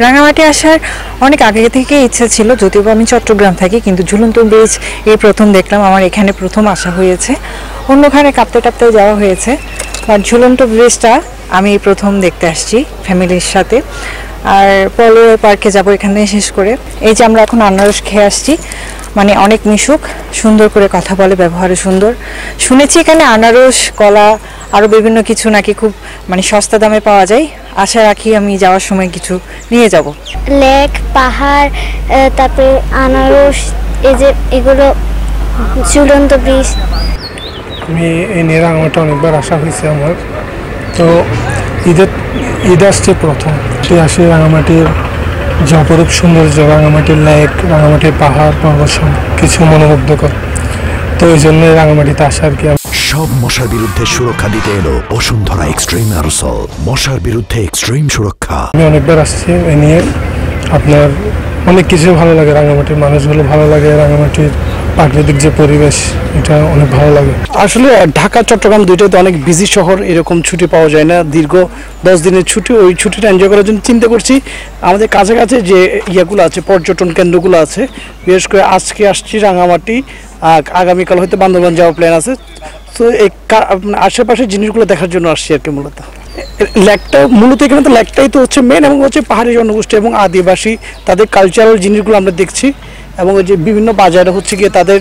রাঙামাটি আসার অনেক আগে থেকে ইচ্ছা ছিল, যদিও আমি চট্টগ্রাম থাকি, কিন্তু ঝুলন্ত ব্রিজ এই প্রথম দেখলাম। আমার এখানে প্রথম আসা হয়েছে, অন্যখানে কাঁপতে টাপতে যাওয়া হয়েছে, বাট ঝুলন্ত ব্রিজটা আমি এই প্রথম দেখতে আসছি ফ্যামিলির সাথে। আর পলো পার্কে যাব এখান থেকে শেষ করে। এই যে আমরা এখন আনারস খেয়ে আসছি, মানে অনেক মিশুক, সুন্দর করে কথা বলে, ব্যবহারে সুন্দর। শুনেছি এখানে আনারস, কলা, আরও বিভিন্ন কিছু নাকি খুব মানে সস্তা দামে পাওয়া যায়। আশা রাখি আমি যাওয়ার সময় কিছু নিয়ে যাব। লেক, পাহাড়, তারপরে আনারস, এই যে এগুলো, ঝুলন্ত ব্রিজ। আমি এই নিয়ে রাঙামাটি অনেকবার আসা হয়েছে আমার। তো ঈদ আসছে প্রথম, সে আসে রাঙামাটির যে অপরূপ সৌন্দর্য, রাঙামাটির লেক, রাঙামাটির পাহাড় পর্বত কিছু মনোমুগ্ধকর। তো এই জন্য রাঙামাটিতে আসা আর কি। সব মশার বিরুদ্ধে সুরক্ষা দিতে এলো বসুন্ধরা এক্সট্রিম অ্যারোসল, মশার বিরুদ্ধে এক্সট্রিম সুরক্ষা। আমি অনেকবার আসছি এ নিয়ে, আপনার অনেক কিছু ভালো লাগে, রাঙামাটির মানুষগুলো ভালো লাগে, রাঙামাটির প্রাকৃতিক যে পরিবেশ এটা অনেক ভালো লাগে। আসলে ঢাকা চট্টগ্রাম দুইটাতে অনেক বিজি শহর, এরকম ছুটি পাওয়া যায় না, দীর্ঘ 10 দিনের ছুটি। ওই ছুটিটা এনজয় করার জন্য চিন্তা করছি আমাদের কাছাকাছি যে ইয়েগুলো আছে, পর্যটন কেন্দ্রগুলো আছে, বিশেষ করে আজকে আসছি রাঙামাটি, আগামীকাল হয়তো বান্দরবান যাওয়ার প্ল্যান আছে। তো এই আশেপাশের জিনিসগুলো দেখার জন্য আসছি আর কি। মূলত এখানে তো লেকটাই তো হচ্ছে মেন, এবং হচ্ছে পাহাড়ি জনগোষ্ঠী এবং আদিবাসী, তাদের কালচারাল জিনিসগুলো আমরা দেখছি, এবং ওই যে বিভিন্ন বাজারে হচ্ছে গিয়ে তাদের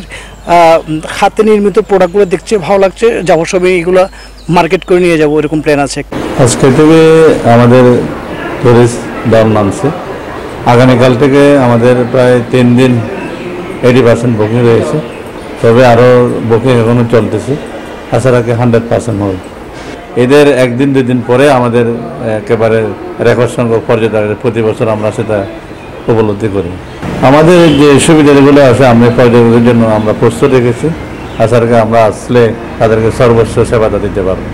হাতে নির্মিত প্রোডাক্টগুলো দেখছে, ভালো লাগছে। যাওয়ার সময় এগুলো মার্কেট করে নিয়ে যাবো, এরকম প্ল্যান আছে। আজকে থেকে আমাদের টুরিস্ট দল নামছে, আগামীকাল থেকে আমাদের প্রায় 3 দিন 80% বুকিং রয়েছে, তবে আরও বুকিং এখনও চলতেছে। আশা রাখি 100% হবে। এদের 1 দিন 2 দিন পরে আমাদের একেবারে রেকর্ড সংখ্যক পর্যটকের প্রতি বছর আমরা সেটা উপলব্ধি করি। আমাদের যে সুবিধাগুলো আছে আমরা পর্যটকদের জন্য আমরা প্রস্তুত রেখেছি। আশা রাখি আমরা আসলে তাদেরকে সর্বোচ্চ সেবাটা দিতে পারবো।